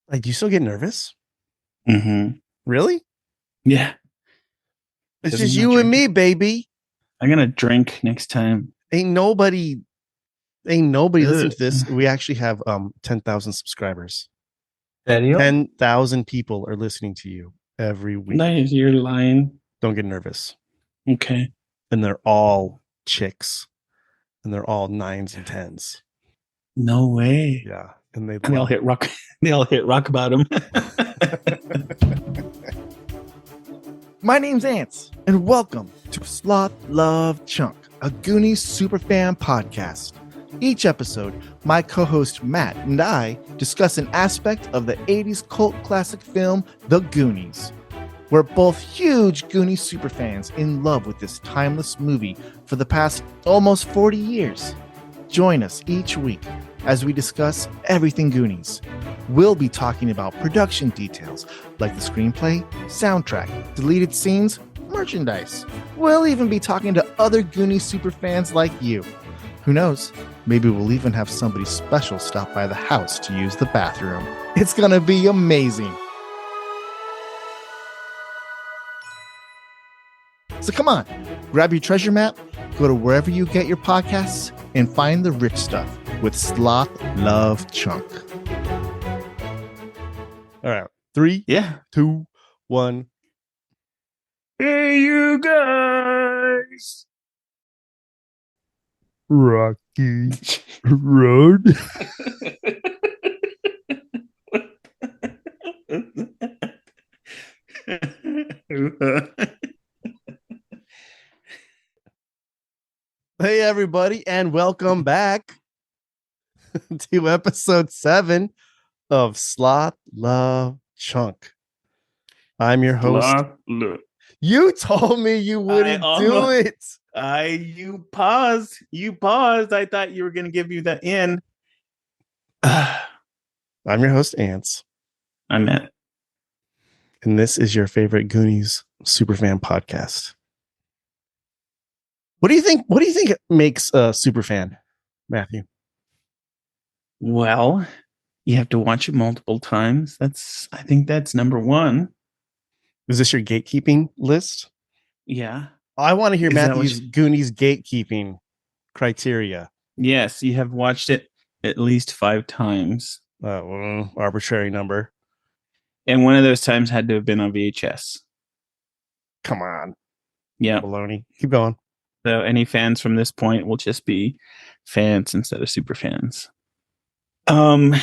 Like, do you still get nervous? Mm-hmm. Really? Yeah. It's Doesn't just my you and drink- me, baby. I'm gonna drink next time. Ain't nobody listening Ugh. to this. We actually have 10,000 subscribers. Serio? 10,000 people are listening to you every week. Nice, you're lying. Don't get nervous. Okay. And they're all chicks. And they're all 9s and 10s. No way. Yeah. And They all hit rock. They all hit rock bottom. My name's Ants, and welcome to Sloth Love Chunk, a Goonies Super-Fan podcast. Each episode, my co-host Matt and I discuss an aspect of the 80s cult classic film, The Goonies. We're both huge Goonies superfans in love with this timeless movie for the past almost 40 years. Join us each week as we discuss everything Goonies. We'll be talking about production details like the screenplay, soundtrack, deleted scenes, merchandise. We'll even be talking to other Goonies superfans like you. Who knows? Maybe we'll even have somebody special stop by the house to use the bathroom. It's gonna be amazing. So come on, grab your treasure map, go to wherever you get your podcasts, and find the rich stuff with Sloth Love Chunk. All right. 3, Yeah. 2, 1. Hey, you guys. Rocky Road. Hey, everybody, and welcome back to episode 7 of Sloth Love Chunk. I'm your host. Look. You told me you wouldn't do it. You paused. I thought you were going to give you the in. I'm your host, Ants, I meant. and this is your favorite Goonies Superfan podcast. What do you think? What do you think makes a superfan, Matthew? Well, you have to watch it multiple times. I think that's number one. Is this your gatekeeping list? Yeah. I want to hear Is that Matthew's Goonies gatekeeping criteria. Yes, you have watched it at least 5 times. Arbitrary number. And one of those times had to have been on VHS. Come on. Yeah. Baloney. Keep going. So any fans from this point will just be fans instead of super fans. You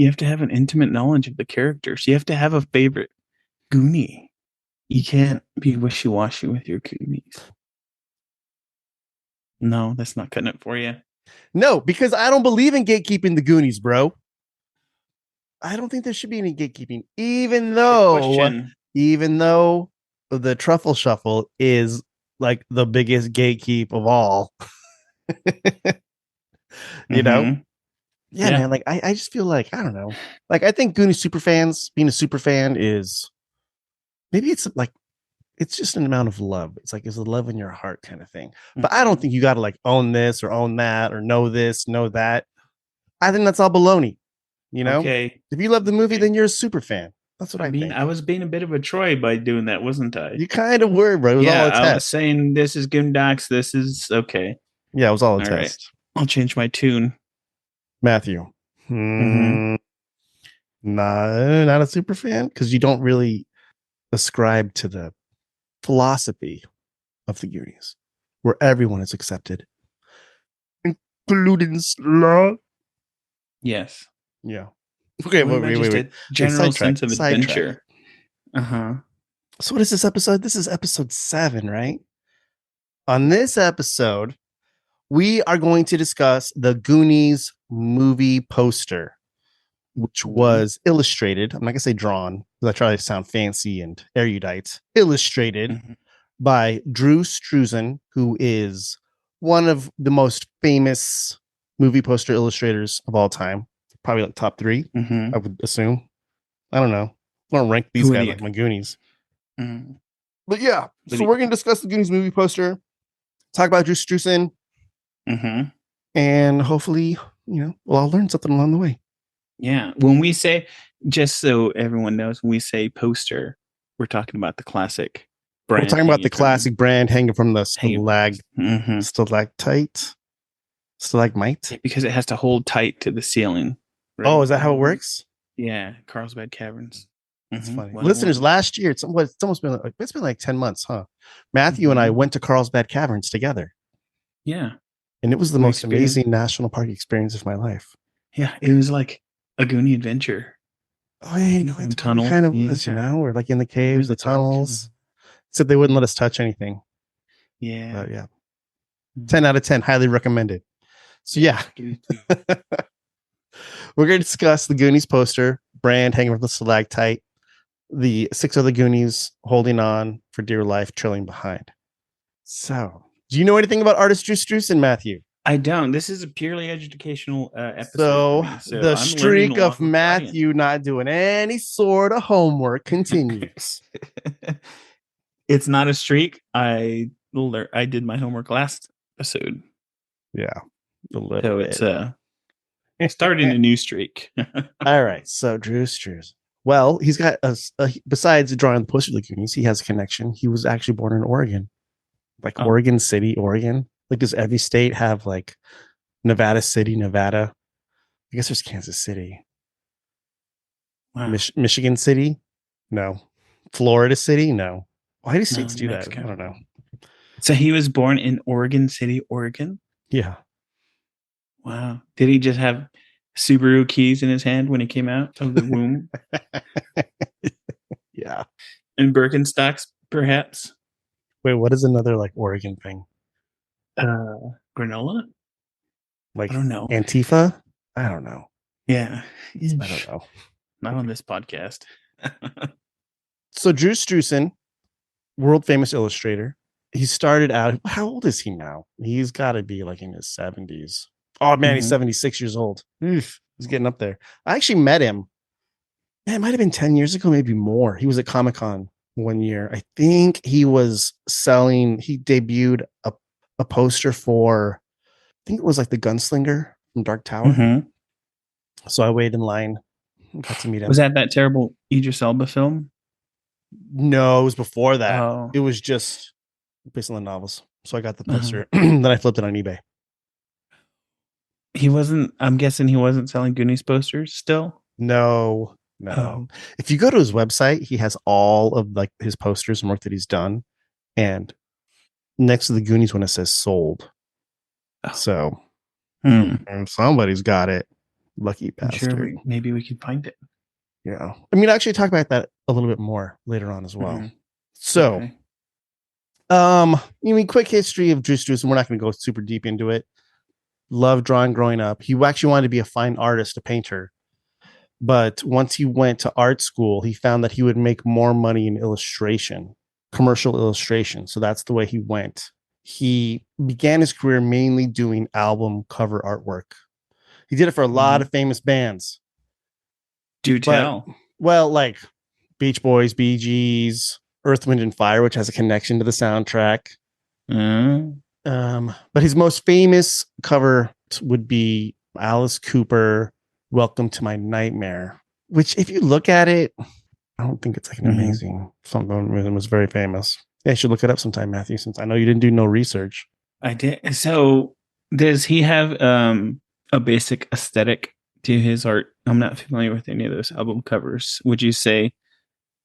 have to have an intimate knowledge of the characters. You have to have a favorite Goonie. You can't be wishy-washy with your Goonies. No, that's not cutting it for you. No, because I don't believe in gatekeeping the Goonies, bro. I don't think there should be any gatekeeping, even though the Truffle Shuffle is like the biggest gatekeep of all. You know? Yeah, man. Like I just feel like, I don't know. Like I think Goonies superfans, being a superfan is maybe it's like it's just an amount of love. It's like it's a love in your heart kind of thing. But I don't think you gotta like own this or own that or know this, know that. I think that's all baloney. You know? Okay. If you love the movie, then you're a super fan. That's what I think. I was being a bit of a Troy by doing that, wasn't I? You kind of were, bro. It was all a test. I was saying this is Goondocks. This is okay. Yeah, it was all a all test. Right. I'll change my tune. Matthew. Not a super fan because you don't really ascribe to the philosophy of the Goonies, where everyone is accepted, including Sloth. Yes. Yeah. Okay. Wait. General sense of adventure. So what is this episode? This is episode 7, right? On this episode, we are going to discuss the Goonies movie poster, which was illustrated. I'm not gonna say drawn because I try to sound fancy and erudite. Illustrated by Drew Struzan, who is one of the most famous movie poster illustrators of all time. Probably like top 3, I would assume. I don't know. I don't rank these guys like my Goonies. But yeah, so we're gonna discuss the Goonies movie poster, talk about Drew Struzan, and hopefully, we'll all learn something along the way. Yeah. When we say, just so everyone knows, when we say poster, we're talking about the classic brand. We're talking about the classic brand hanging from the Mm-hmm. stalactite, stalagmite. Yeah, because it has to hold tight to the ceiling. Right? Oh, is that how it works? Yeah, Carlsbad Caverns. That's funny. Well, Listeners, last year it's almost been like 10 months, huh? Matthew and I went to Carlsbad Caverns together. Yeah. And it was the most amazing national park experience of my life. Yeah, it was like a Goonie adventure. Oh, yeah, it's tunnel kind of was, we're like in the caves, the tunnels. Except they wouldn't let us touch anything. Yeah. But yeah. 10 out of 10, highly recommended. So yeah. We're going to discuss the Goonies poster, brand hanging from the stalactite, the 6 other Goonies holding on for dear life, trailing behind. So, do you know anything about artist Drew Struzan, Matthew? I don't. This is a purely educational episode. So the streak of Matthew not doing any sort of homework continues. It's not a streak. I did my homework last episode. Yeah. So it's starting a new streak. All right. So Drew Struzan. Well, he's got besides drawing the poster of the Goonies, he has a connection. He was actually born in Oregon, like Oregon City, Oregon. Like, does every state have like Nevada City, Nevada? I guess there's Kansas City. Wow. Michigan City? No. Florida City? No. Why do states do Mexico. That? I don't know. So he was born in Oregon City, Oregon? Yeah. Wow. Did he just have Subaru keys in his hand when he came out of the womb? Yeah. And Birkenstocks, perhaps? Wait, what is another like Oregon thing? Granola? Like, I don't know. Antifa? I don't know. Yeah. I don't know. Not on this podcast. So Drew Struzan, world famous illustrator. He started out, how old is he now? He's got to be like in his 70s. Oh man, he's 76 years old. Oof, he's getting up there. I actually met him. Man, it might have been 10 years ago, maybe more. He was at Comic-Con one year. I think he debuted a poster for, I think it was like the Gunslinger from Dark Tower. So I waited in line, got to meet him. Was that terrible Idris Elba film? No, it was before that. Oh. It was just based on the novels. So I got the poster. Then I flipped it on eBay. I'm guessing he wasn't selling Goonies posters still? No. If you go to his website, he has all of like his posters and work that he's done. And next to the Goonies one, it says sold. So somebody's got it. Lucky bastard. Sure, maybe we can find it. Yeah. I mean, actually talk about that a little bit more later on as well. So, quick history of Drew Struzan. We're not going to go super deep into it. Loved drawing growing up. He actually wanted to be a fine artist, a painter. But once he went to art school, he found that he would make more money in illustration, commercial illustration. So that's the way he went. He began his career mainly doing album cover artwork. He did it for a lot of famous bands. Do tell. Well, like Beach Boys, Bee Gees, Earth, Wind, and Fire, which has a connection to the soundtrack. But his most famous cover would be Alice Cooper, Welcome to My Nightmare, which if you look at it, I don't think it's like an amazing something. It was very famous. Yeah, you should look it up sometime, Matthew, since I know you didn't do no research. I did. So does he have a basic aesthetic to his art? I'm not familiar with any of those album covers. Would you say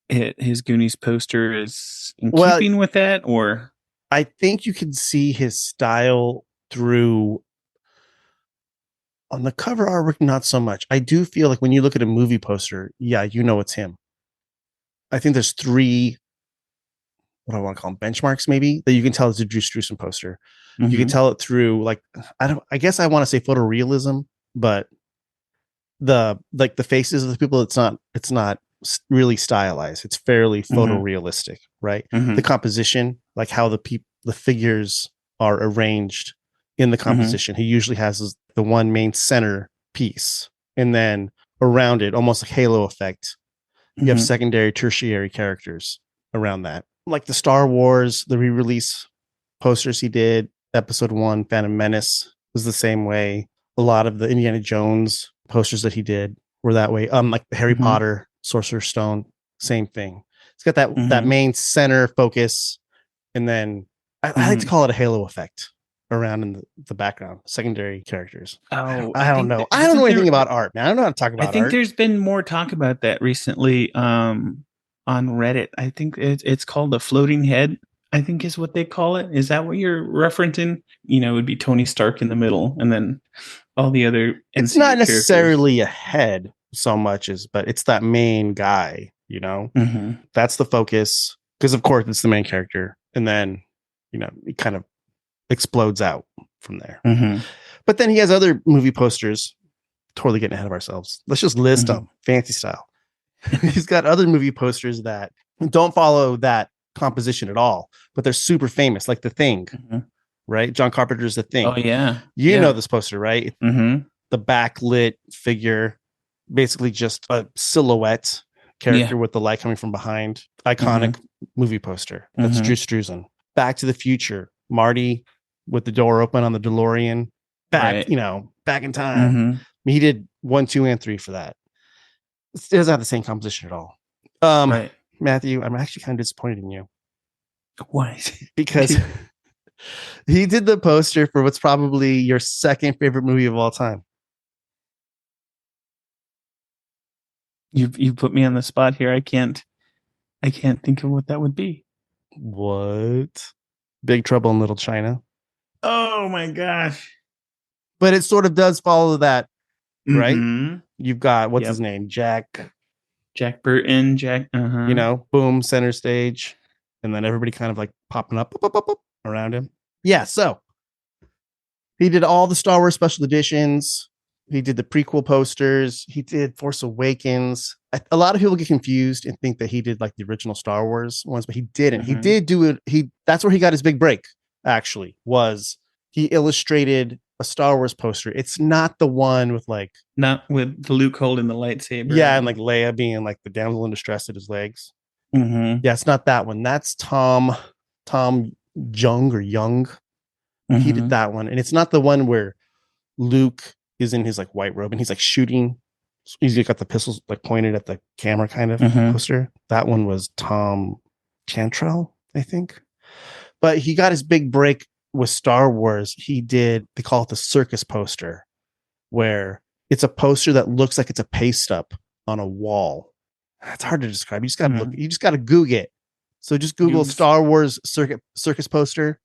his Goonies poster is in keeping with that, or? I think you can see his style through on the cover artwork, not so much. I do feel like when you look at a movie poster, yeah, you know it's him. I think there's 3, what do I want to call them, benchmarks maybe, that you can tell it's a Drew Struzan poster. You can tell it through like, I guess I want to say photorealism, but the faces of the people, it's not really stylized. It's fairly photorealistic, right? The composition, like how the figures are arranged in the composition. He usually has the one main center piece, and then around it, almost like halo effect, you have secondary, tertiary characters around that. Like the Star Wars, the re-release posters he did, Episode 1, Phantom Menace was the same way. A lot of the Indiana Jones posters that he did were that way. Like the Harry Mhm. Potter, Sorcerer's Stone, same thing. It's got that Mhm. main center focus, and then I like to call it a halo effect around in the background, secondary characters. Oh, I don't know. I don't isn't know anything there? about art, man. I don't know how to talk I about think art. there's been more talk about that recently. On Reddit, I think it's called a floating head. I think is what they call it. Is that what you're referencing? It would be Tony Stark in the middle, and then all the other It's MCU not characters. necessarily a head so much as, but it's that main guy, Mhm. that's the focus, because of course it's the main character, and then it kind of explodes out from there. Mhm. But then he has other movie posters. Totally getting ahead of ourselves. Let's just list Mhm. them fancy style. He's got other movie posters that don't follow that composition at all, but they're super famous, like The Thing, Mhm. right? John Carpenter's The Thing. Oh yeah, You yeah. know this poster, right? Mhm. The backlit figure, basically just a silhouette character with the light coming from behind. Iconic movie poster. That's Drew Struzan. Back to the Future. Marty with the door open on the DeLorean. Back, Right. back in time. Mhm. He did 1, 2, and 3 for that. It doesn't have the same composition at all. Right. Matthew, I'm actually kind of disappointed in you Why? because he did the poster for what's probably your second favorite movie of all time. You put me on the spot here. I can't think of what that would be. What? Big Trouble in Little China. Oh my gosh. But it sort of does follow that, right? Mhm. You've got, what's Yep. his name? Jack Burton. boom, center stage. And then everybody kind of like popping up around him. Yeah, so he did all the Star Wars special editions. He did the prequel posters. He did Force Awakens. A lot of people get confused and think that he did like the original Star Wars ones, but he didn't. He did do it. That's where he got his big break, actually, was he illustrated a Star Wars poster. It's not the one with like, not with the Luke holding the lightsaber. Yeah, and like Leia being like the damsel in distress at his legs. Mm-hmm. Yeah, it's not that one. That's Tom Jung or Young. Mm-hmm. He did that one. And it's not the one where Luke is in his like white robe and he's like shooting. He's got the pistols like pointed at the camera kind of poster. That one was Tom Cantrell, I think. But he got his big break with Star Wars. He did, they call it the circus poster, where it's a poster that looks like it's a paste up on a wall. It's hard to describe. You just got to look. You just got to Google it. So just Google Star Wars circus poster,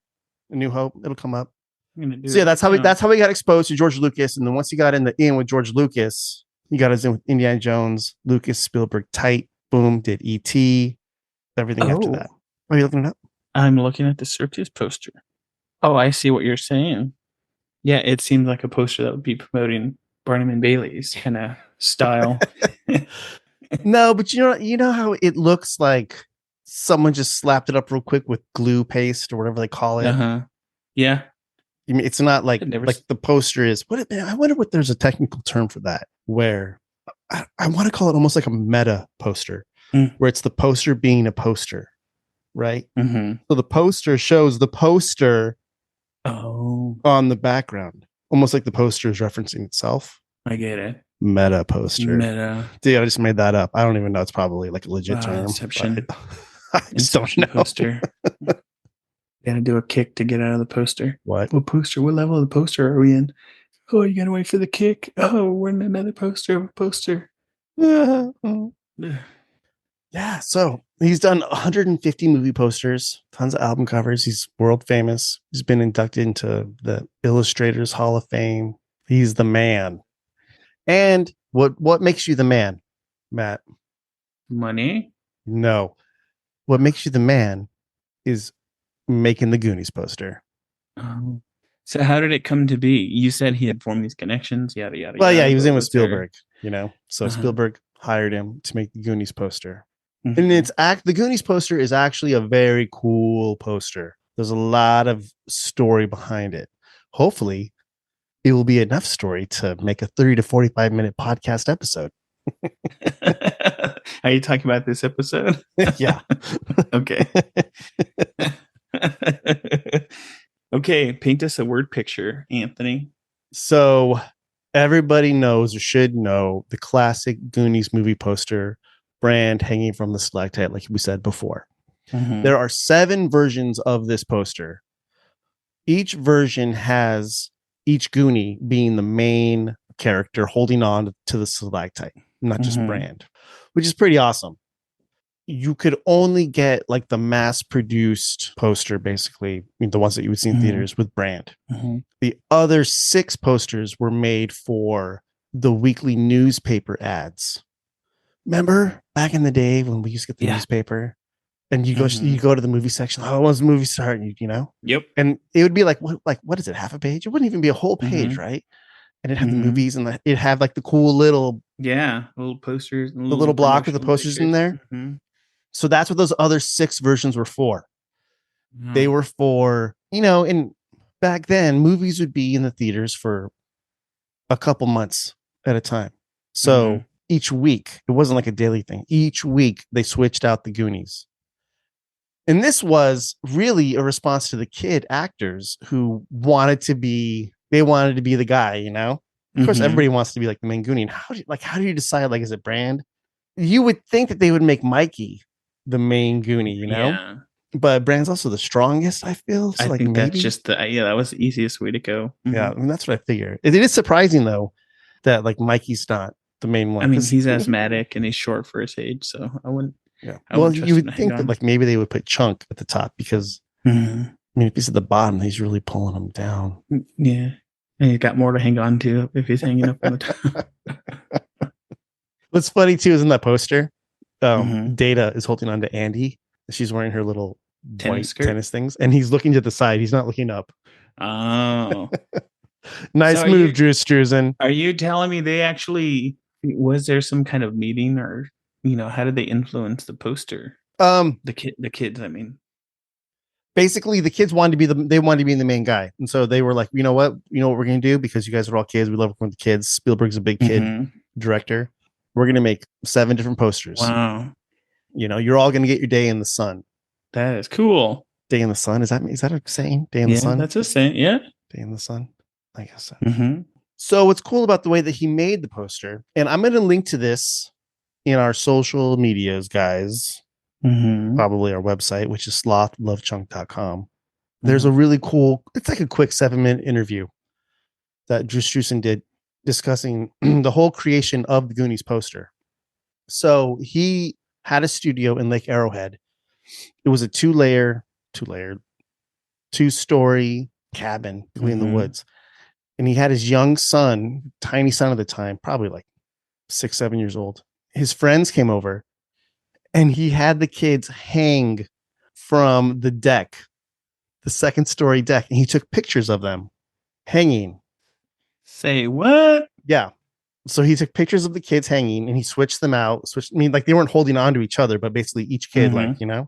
A New Hope. It'll come up. So yeah, that's how he got exposed to George Lucas. And then once he got in with George Lucas, he got his in with Indiana Jones, Lucas, Spielberg, tight. Boom, did E.T. Everything after that. Are you looking it up? I'm looking at the circus poster. Oh, I see what you're saying. Yeah, it seemed like a poster that would be promoting Barnum and Bailey's kind of style. No, but you know how it looks like someone just slapped it up real quick with glue paste or whatever they call it. Yeah. I mean, it's not like the poster is. I wonder what there's a technical term for that. Where I want to call it almost like a meta poster, where it's the poster being a poster, right? So the poster shows the poster on the background, almost like the poster is referencing itself. I get it. Meta poster. Dude, I just made that up. I don't even know. It's probably like a legit term. Inception. I just don't know. Poster. You gotta do a kick to get out of the poster. What poster? What level of the poster are we in? Oh, you gotta wait for the kick. Oh, we're in another poster. Yeah, so he's done 150 movie posters, tons of album covers. He's world famous. He's been inducted into the Illustrators Hall of Fame. He's the man. And what makes you the man, Matt? Money? No. What makes you the man is making the Goonies poster. So how did it come to be? You said he had formed these connections, yada yada. Well, yeah, he was in with Spielberg, So Spielberg hired him to make the Goonies poster. And the Goonies poster is actually a very cool poster. There's a lot of story behind it. Hopefully, it will be enough story to make a 30 to 45 minute podcast episode. Are you talking about this episode? Yeah. Okay. Okay, paint us a word picture, Anthony. So everybody knows or should know the classic Goonies movie poster brand hanging from the stalactite, like we said before. Mhm. There are 7 versions of this poster. Each version has each Goonie being the main character holding on to the stalactite, not just Mhm. brand, which is pretty awesome. You could only get like the mass produced poster, basically, I mean, the ones that you would see in Mhm. theaters with brand. Mhm. The other 6 posters were made for the weekly newspaper ads. Remember back in the day when we used to get the Yeah. newspaper and you Mhm. go to the movie section, oh, when's the movie start? And you know, Yep. and it would be like, what is it? Half a page? It wouldn't even be a whole page, Mhm. right? And it'd have the Mhm. movies and it'd have like the cool little, Yeah, little posters, and the little block with the promotional posters in pictures. there. Mhm. So that's what those other 6 versions were for. They Wow. were for, you know, and back then movies would be in the theaters for a couple months at a time. So each week, it wasn't like a daily thing. Each week they switched out the Goonies. And this was really a response to the kid actors who wanted to be the guy, you know? Of course, Mhm. everybody wants to be like the main Goonie. And how do you decide, like, is it brand? You would think that they would make Mikey the main Goonie, you know? Yeah. But Brand's also the strongest, I feel. So I like think that's maybe, just that was the easiest way to go. yeah, Mhm. I mean, that's what I figure. It is surprising though that like Mikey's not the main one. I mean, 'Cause he's asthmatic and he's short for his age, so I wouldn't well, trust you him to would hang think that on. like maybe they would put Chunk at the top because Mhm. I mean, if he's at the bottom, he's really pulling him down. Yeah. And he's got more to hang on to if he's hanging up on the top. What's funny too is in that poster, Mhm. Data is holding on to Andy. She's wearing her little Tennis white skirt? tennis things, and he's looking to the side. He's not looking up. Oh. Nice So move, Drew Struzan. Are you telling me they actually was there some kind of meeting, or how did they influence the poster? The kids, I mean. Basically, the kids wanted to be the main guy, and so they were like, you know what we're gonna do, because you guys are all kids. We love working with the kids. Spielberg's a big kid Mhm. director. We're gonna make 7 different posters. Wow. You're all gonna get your day in the sun. That is cool. Day in the sun, is that a saying? Day in the Yeah, sun. that's a saying. Yeah. Day in the sun, I guess so. Mhm. So what's cool about the way that he made the poster, and I'm going to link to this in our social medias, guys, Mhm. probably our website, which is slothlovechunk.com. There's a really cool, it's like a quick 7-minute interview that Drew Struzan did discussing the whole creation of the Goonies poster. So he had a studio in Lake Arrowhead. It was a 2-story cabin in the woods. And he had his young son, tiny son at the time, probably like 6, 7 years old. His friends came over and he had the kids hang from the deck, the 2nd-story deck. And he took pictures of them hanging. Say what? Yeah. So he took pictures of the kids hanging and he switched them out. Like they weren't holding on to each other, but basically each kid, like, and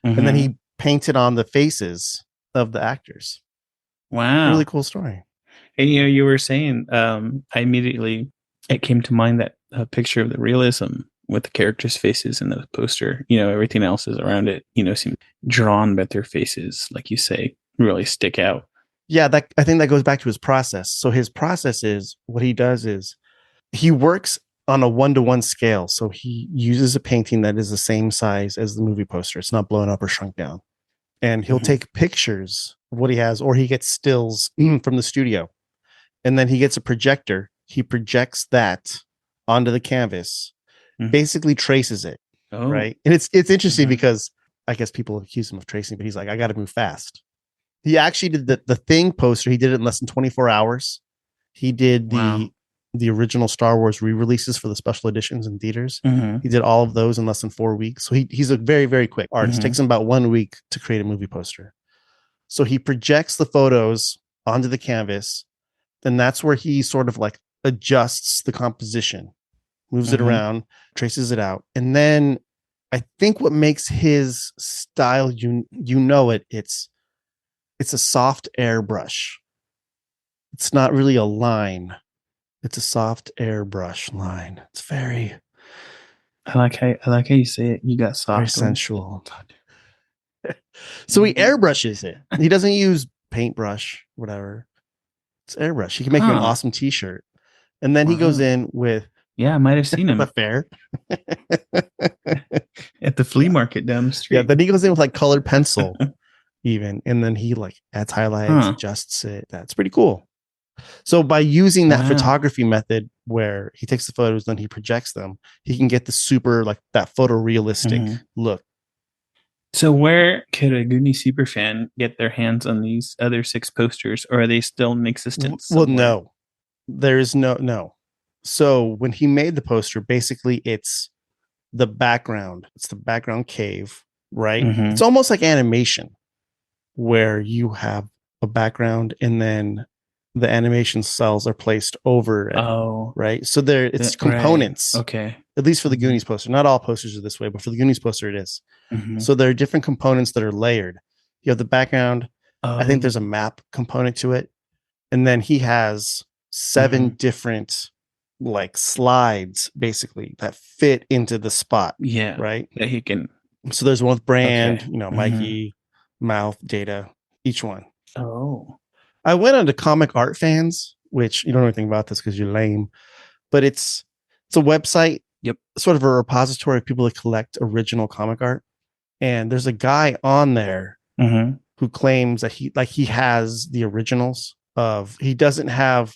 then he painted on the faces of the actors. Wow. Really cool story. And you were saying, it came to mind that picture of the realism with the characters' faces in the poster. Everything else is around it, seems drawn, but their faces, like you say, really stick out. Yeah, I think that goes back to his process. So his process is, what he does is he works on a 1-to-1 scale. So he uses a painting that is the same size as the movie poster. It's not blown up or shrunk down. And he'll take pictures of what he has, or he gets stills from the studio. And then he gets a projector. He projects that onto the canvas, basically traces it. Oh. Right. And it's interesting because I guess people accuse him of tracing, but he's like, I got to move fast. He actually did the Thing poster. He did it in less than 24 hours. He did the original Star Wars re-releases for the special editions in theaters. He did all of those in less than 4 weeks. So he's a very, very quick artist. Takes him about 1 week to create a movie poster. So he projects the photos onto the canvas. And that's where he sort of like adjusts the composition, moves it around, traces it out. And then I think what makes his style, it's a soft airbrush. It's not really a line. It's a soft airbrush line. It's very, I like how you say it. You got soft. very sensual. So he airbrushes it. He doesn't use paintbrush, whatever. It's airbrush. He can make you an awesome t-shirt. And then he goes Wow. in with Yeah, I might have seen him the fair. at the flea market down the street. Yeah, then he goes in with like colored pencil, even, and then he like adds highlights, Huh. adjusts it. That's pretty cool. So by using that Wow. photography method where he takes the photos, then he projects them, he can get the super like that photorealistic look. So where could a Goonies super fan get their hands on these other 6 posters, or are they still in existence? Well, somewhere? no, there is no. So when he made the poster, basically it's the background. It's the background cave, right? Mhm. It's almost like animation where you have a background and then the animation cells are placed over it, Oh, right? So there it's components. Right. Okay. At least for the Goonies poster. Not all posters are this way, but for the Goonies poster it is. Mhm. So there are different components that are layered. You have the background. I think there's a Oh. map component to it. And then he has 7 different like slides basically that fit into the spot, Yeah. right? That he can. So there's one with brand, Okay. you know, Mikey, mouth, data, each one. Oh. I went on to Comic Art Fans, which you don't know anything about this because you're lame, but it's a website, sort of a repository of people that collect original comic art. And there's a guy on there who claims that he has the originals of. He doesn't have.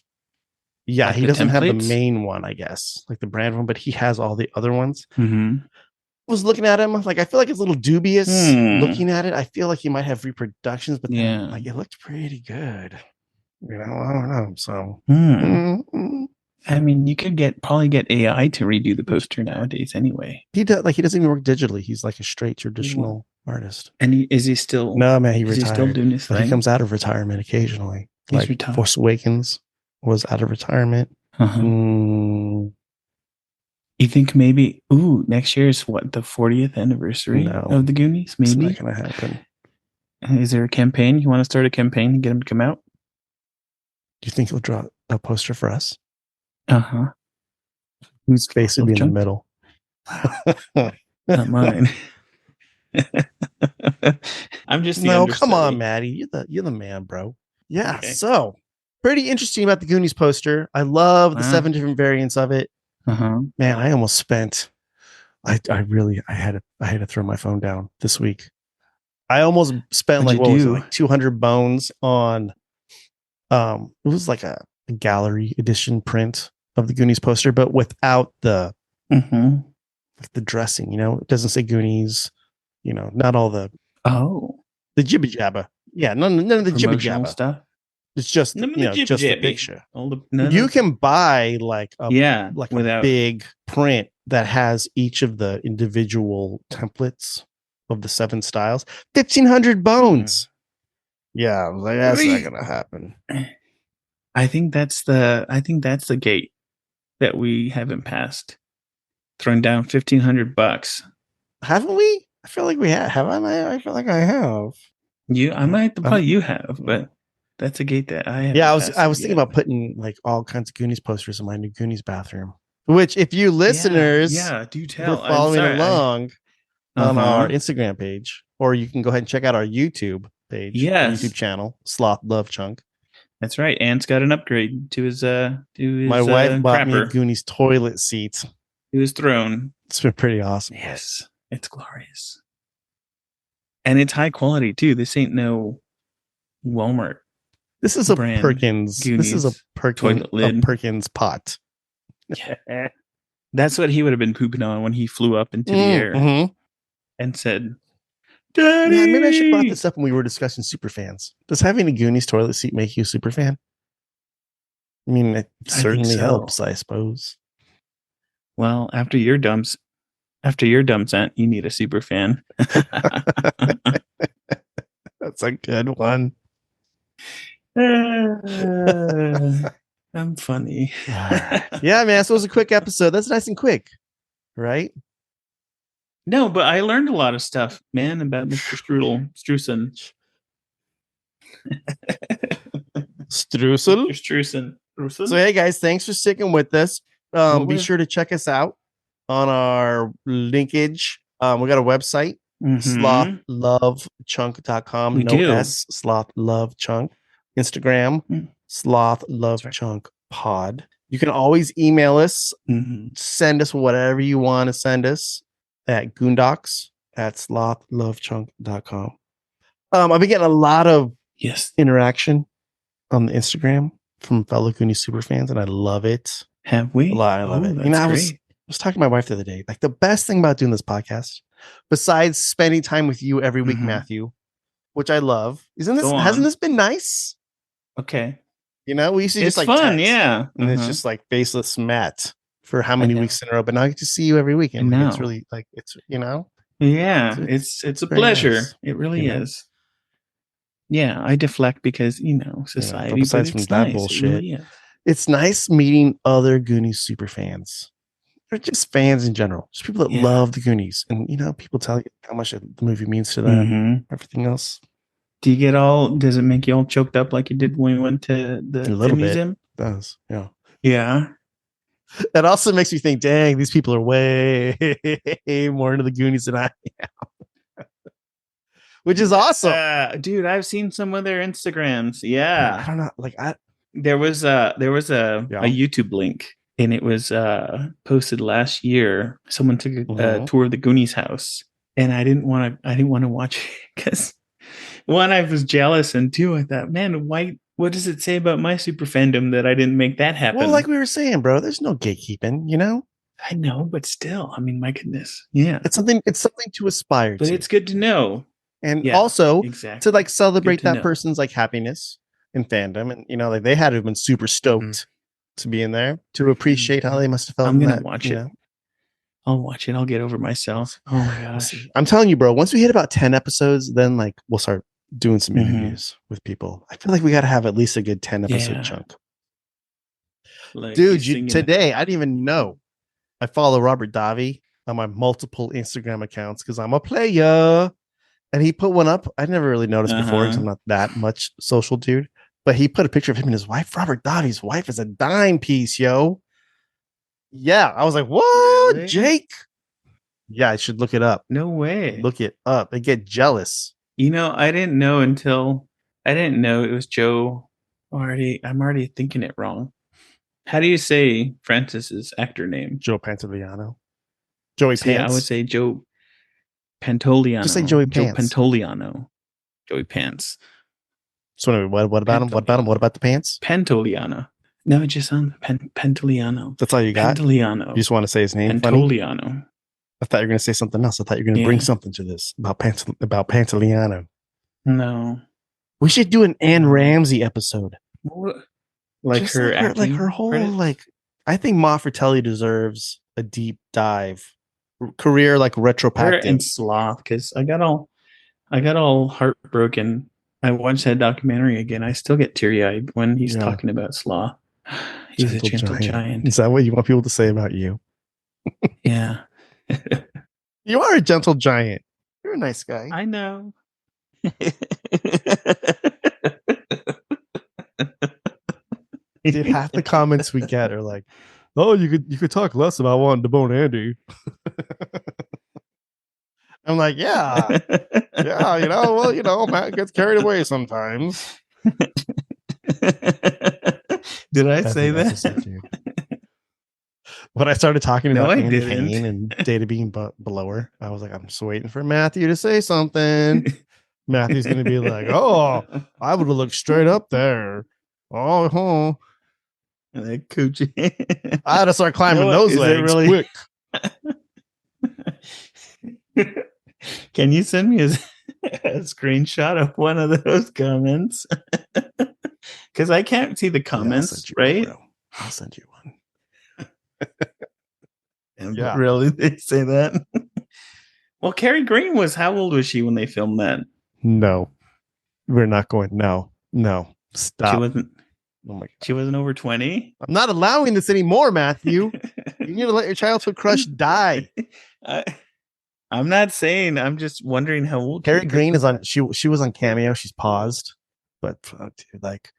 Yeah, Like he the doesn't have the templates? main one, I guess, like the brand one, but he has all the other ones. Mm-hmm. Was looking at him like I feel like it's a little dubious looking Hmm. at it. I feel like he might have reproductions, but then Yeah. like it looked pretty good. You know, I don't know. So I mean, you could probably get AI to redo the poster nowadays anyway. he doesn't even work digitally. He's like a straight traditional artist. And is he still? No, man, he Is retired. he still doing his But thing? he comes out of retirement occasionally. He's like retired. Force Awakens was out of retirement. You think maybe? Ooh, next year is what, the 40th anniversary of the Goonies? Maybe it's not gonna happen. Is there a campaign? You want to start a campaign and get him to come out? Do you think he'll draw a poster for us? Whose Whose face would be in the middle? Not mine. I'm just the no. Come on, understudy. Maddie. You're the man, bro. Yeah. Okay. So pretty interesting about the Goonies poster. I love the 7 different variants of it. Man, I almost spent. I had to throw my phone down this week. I almost spent like 200 bones on. It was like a gallery edition print of the Goonies poster, but without the like the dressing. You know, it doesn't say Goonies. You know, not all the the jibba jabba. Yeah, none of the jibba jabba stuff. It's just just the picture. You can buy like a a big print that has each of the individual templates of the 7 styles. 1,500 bones. Yeah, I was like, that's not gonna happen. I think that's the gate that we haven't passed. Thrown down $1,500. Haven't we? I feel like we have. Have I? I feel like I have. I might probably you have, but that's a gate that I have. Yeah, I was thinking about putting like all kinds of Goonies posters in my new Goonies bathroom. Which, if you listeners, do tell. We're following along on our Instagram page, or you can go ahead and check out our YouTube page, YouTube channel, Sloth Love Chunk. That's right. Ant's got an upgrade to his my wife bought me a Goonies toilet seat. To his throne. It's been pretty awesome. Yes, it's glorious, and it's high quality too. This ain't no Walmart. This is a Perkins. Goonies this is a Perkins pot. Yeah. That's what he would have been pooping on when he flew up into the air and said, "Daddy!" Yeah, maybe I should brought this up when we were discussing Super-Fans. Does having a Goonies toilet seat make you a super fan? I mean, it certainly helps, I suppose. Well, after your dumps, Ant, you need a super fan. That's a good one. I'm funny. Yeah, man. So it was a quick episode. That's nice and quick, right? No, but I learned a lot of stuff, man, about Mr. Struzan. Struzan. So, hey, guys, thanks for sticking with us. Be sure to check us out on our linkage. We got a website, slothlovechunk.com. Sloth Love Chunk. Instagram, Sloth Love Chunk Pod. You can always email us, Mhm. send us whatever you want to send us at goondocs@slothlovechunk.com. I've been getting a lot of Yes. interaction on the Instagram from fellow Goonies super fans, and I love it. Have we? A lot. I love it. That's I great. was talking to my wife the other day. Like the best thing about doing this podcast, besides spending time with you every week, Mhm. Matthew, which I love, hasn't Go on. this been nice? Okay. You know, we used to It's just like fun, text, yeah. and it's Uh-huh. just like faceless Matt for how I many know. weeks in a row. But now I get to see you every week, and I like, it's know. really like it's you know, Yeah, It's- it's a very pleasure. nice, It really you know? is. Yeah, I deflect because you society. but besides it's from that nice. bullshit, It really is. it's nice meeting other Goonies super fans. Or just fans in general, just people that Yeah. love the Goonies, and people tell you how much the movie means to them. Mhm. Everything else, Do you get all? Does it make you all choked up like you did when we went to the a little bit museum? does. Yeah, Yeah. that also makes me think, dang, these people are way more into the Goonies than I am, which is awesome. Dude, I've seen some of their Instagrams. I Yeah. don't know, like There was a Yeah. YouTube link, and it was posted last year. Someone took a Mhm. tour of the Goonies house, and I didn't want to watch it because one, I was jealous, and two, I thought, man, what does it say about my super fandom that I didn't make that happen? Well, like we were saying, bro, there's no gatekeeping. I know, but still, I mean, my goodness, yeah. It's something to aspire But to. it's good to know, and yeah, also exactly. to like celebrate Good to that know. person's like happiness and fandom, and like they had to have been super stoked Mhm. to be in there, to appreciate how they must have felt. I'm gonna that, watch it. I'll watch it. I'll get over myself. Oh my We'll gosh. see. I'm telling you, bro, once we hit about 10 episodes, then like we'll start doing some Mhm. interviews with people. I feel like we got to have at least a good 10 episode Yeah. chunk. Like Dude, he's singing- today I didn't even know I follow Robert Davi on my multiple Instagram accounts because I'm a player. And he put one up. I never really noticed before because I'm not that much social dude. But he put a picture of him and his wife. Robert Davi's wife is a dime piece, yo. Yeah, I was like, what, Really? Jake? Yeah, I should look it up. No way. Look it up. I get jealous. I didn't know it was Joe. I'm already thinking it wrong. How do you say Francis's actor name? Joe Pantoliano. Joey See, Pants. I would say Joe Pantoliano. Just say Joey Joe Pants. Pantoliano. Joey Pants. So anyway, what about him? What about him? What about the pants? Pantoliano. No, it just sounds Pantoliano. That's all you got? Pantoliano. You just want to say his name funny? Pantoliano. I thought you were going to say something else. I thought you were going to bring something to this about Pantoliano. No. We should do an Anne Ramsey episode. What? Like Just her, like her whole credits? like. I think Ma Fratelli deserves a deep dive, career like Her retrospective. and Sloth, because I got all heartbroken. I watched that documentary again. I still get teary eyed when he's talking about Sloth. He's a gentle giant. Is that what you want people to say about you? Yeah. You are a gentle giant. You're a nice guy. I know. Dude, half the comments we get are like, "Oh, you could talk less about wanting to bone Andy." I'm like, yeah, Matt gets carried away sometimes. Did I say that? When I started talking No, about I Andy didn't. Kane and Data being below her, I was like, I'm just waiting for Matthew to say something. Matthew's going to be like, "Oh, I would have looked straight up there. Oh, Like coochie. I had to start climbing You know what? those Is it legs really- quick." Can you send me a screenshot of one of those comments? Because I can't see the comments, I'll send you right? one, bro. I'll send you one. Yeah. Really? They say that? Well, Carrie Green how old was she when they filmed that? No, we're not going. No, stop. She wasn't. Oh my God. She wasn't over 20. I'm not allowing this anymore, Matthew. You need to let your childhood crush die. I'm not saying. I'm just wondering how old. Carrie Green is on. She was on Cameo. She's paused, but dude, like,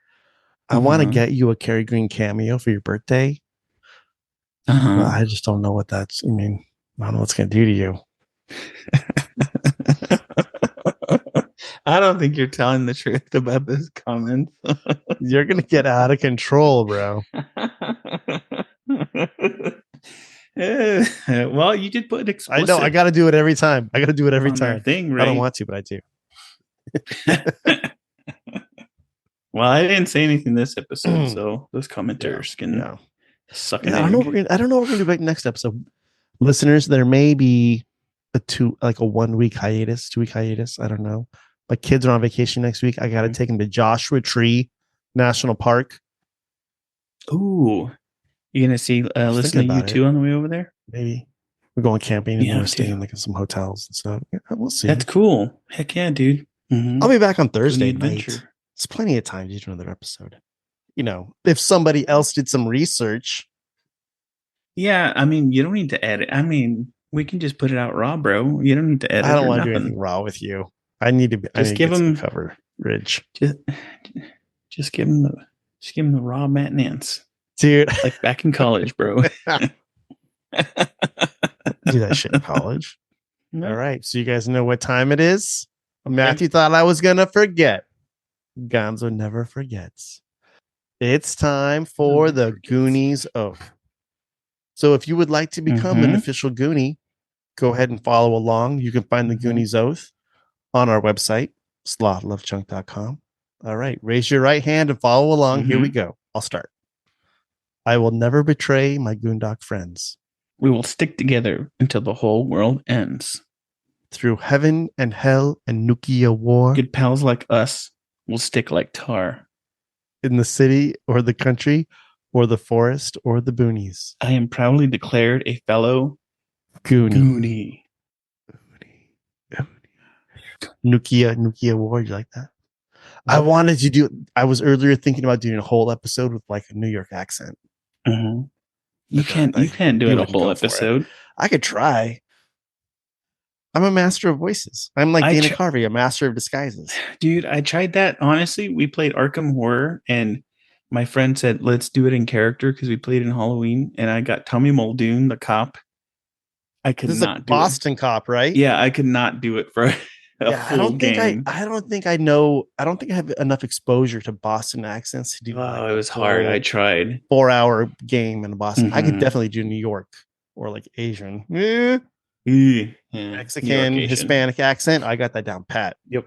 I want to get you a Carrie Green cameo for your birthday. But I just don't know what that's. I mean, I don't know what's gonna do to you. I don't think you're telling the truth about this comment. You're gonna get out of control, bro. Well, you did put I explicit. know. I got to do it every time. I got to do it every on their time. thing, right? I don't want to, but I do. Well, I didn't say anything this episode, so those commenters can suck an Yeah, I egg. don't know. I don't know what we're gonna do about next episode. Listeners, there may be a 1 week hiatus, 2 week hiatus. I don't know. My kids are on vacation next week. I got to take them to Joshua Tree National Park. Ooh, you gonna see listen to U2 on the way over there? Maybe we're going camping and we're staying in some hotels and stuff. Yeah, we'll see. That's cool. Heck yeah, dude. Mm-hmm. I'll be back on Thursday night. It's plenty of time to do another episode. You know, if somebody else did some research. Yeah, I mean, you don't need to edit. I mean, we can just put it out raw, bro. You don't need to edit. I don't want to do anything raw with you. I need to just give them coverage. Just give them the raw Matt Nance, dude. Like back in college, bro. Do that shit in college. No. All right, so you guys know what time it is. Matthew thought I was gonna forget. Gonzo never forgets. It's time for the Goonies Oath. So if you would like to become an official Goonie, go ahead and follow along. You can find the Goonies Oath on our website, slothlovechunk.com. All right, raise your right hand and follow along. Here we go. I'll start. I will never betray my Goondock friends. We will stick together until the whole world ends. Through heaven and hell and nuclear war. Good pals like us will stick like tar. In the city or the country or the forest or the boonies. I am proudly declared a fellow Goonie. Nuclear war. You like that? I wanted to do. I was earlier thinking about doing a whole episode with like a New York accent. Mm-hmm. You can't do it a whole episode. I could try. I'm a master of voices. I'm like Dana Carvey, a master of disguises. Dude, I tried that. Honestly, we played Arkham Horror, and my friend said, "Let's do it in character," because we played in Halloween, and I got Tommy Muldoon, the cop. I could not do Boston cop, right? Yeah, I could not do it for a full game. I don't think I know. I don't think I have enough exposure to Boston accents to do. Oh, it was hard. I tried 4-hour game in Boston. I could definitely do New York or like Asian, Mexican, Hispanic accent. I got that down pat. Yep.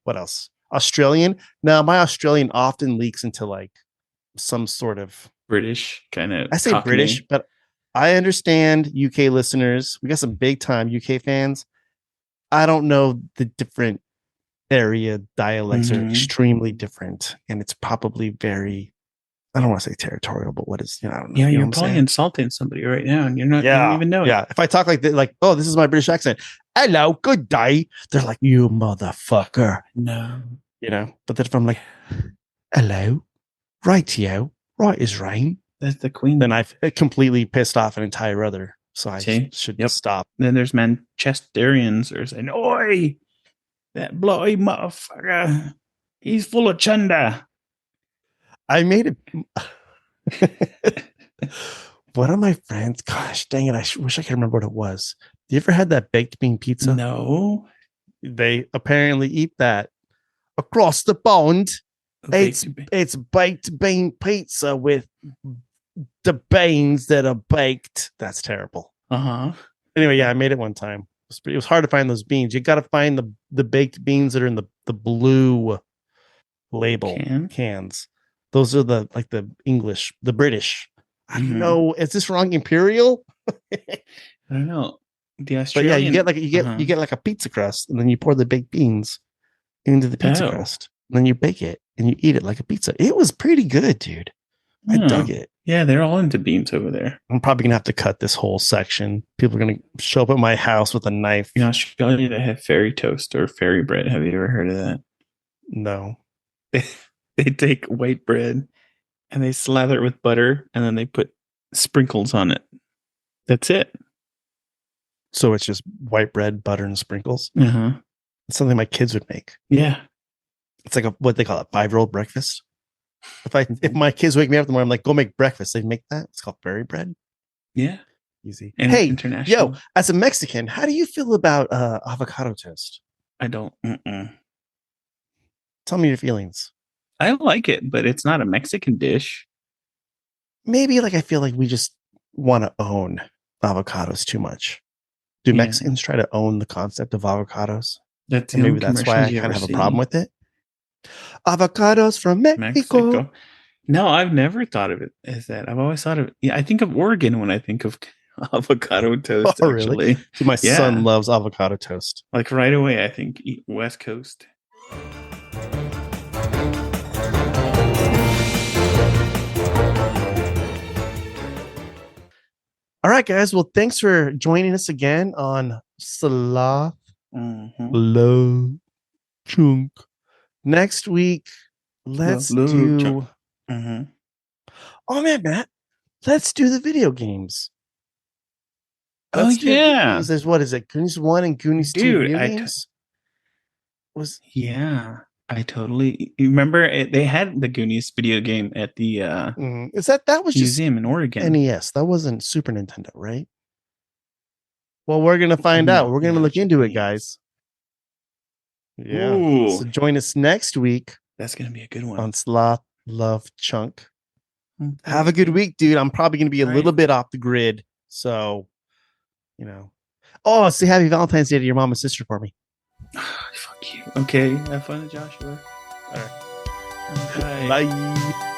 What else? Australian. Now my Australian often leaks into like some sort of British kind of. I say Cockney. British, but I understand UK listeners. We got some big time UK fans. I don't know the different area dialects are extremely different, and it's probably very. I don't want to say territorial, but what is I don't know. Yeah, you're probably insulting somebody right now, and you're not. You don't even know. Yeah, if I talk like that, like, oh, this is my British accent. Hello, good day. They're like, you motherfucker. No, But then if I'm like, hello, rightio, right as rain. That's the Queen. Then I've completely pissed off an entire other. So I should stop. Then there's Manchesterians who are saying, "Oi, that bloody motherfucker, he's full of chunder." I made it. One of my friends, gosh dang it, I wish I could remember what it was. You ever had that baked bean pizza? No. They apparently eat that across the pond. It's baked bean pizza with the beans that are baked. That's terrible. Anyway, yeah, I made it one time. It was hard to find those beans. You got to find the baked beans that are in the blue label cans. Those are the English, the British. I don't know. Is this wrong? Imperial? I don't know. The Australian, but yeah, you get like a pizza crust, and then you pour the baked beans into the pizza crust, and then you bake it and you eat it like a pizza. It was pretty good, dude. I dug it. Yeah, they're all into beans over there. I'm probably gonna have to cut this whole section. People are gonna show up at my house with a knife. In Australia, they have fairy toast or fairy bread. Have you ever heard of that? No. They take white bread and they slather it with butter, and then they put sprinkles on it. That's it. So it's just white bread, butter, and sprinkles. It's something my kids would make. Yeah, it's like what they call it, 5-year-old breakfast. If my kids wake me up in the morning, I'm like, go make breakfast. They make that. It's called fairy bread. Yeah, easy. And hey, international. Yo, as a Mexican, how do you feel about avocado toast? I don't. Tell me your feelings. I like it, but it's not a Mexican dish. maybe like I feel like we just want to own avocados too much. Do Yeah. Mexicans try to own the concept of avocados? That's And the maybe only that's why commercials I you kind ever of have a see. problem with it. Avocados from Mexico. Mexico. No, I've never thought of it as that. I've always thought of it. Yeah, I think of Oregon when I think of avocado toast. Oh, really? Actually, See, my Yeah. son loves avocado toast. like right away, I think West Coast. All right, guys. Well, thanks for joining us again on Sloth Love Chunk. Next week, let's Love do. Chunk. Mhm. Oh man, Matt, let's do the video games. Oh, Let's do video yeah. games. There's what is it? Goonies 1 and Goonies 2 Dude, video I games. Yeah, I totally you remember they had the Goonies video game at the Is that was just museum in Oregon. NES? That wasn't Super Nintendo, right? Well, we're gonna find No, out. We're gonna no, look just into it, NES. guys. Yeah. Ooh. So join us next week That's gonna be a good one. on Sloth Love Chunk. Okay. Have a good week, dude. I'm probably gonna be a All little right. bit off the grid, so you know. Oh, say happy Valentine's Day to your mom and sister for me. Fuck you. Okay, have fun, Joshua. All right. Bye. Bye.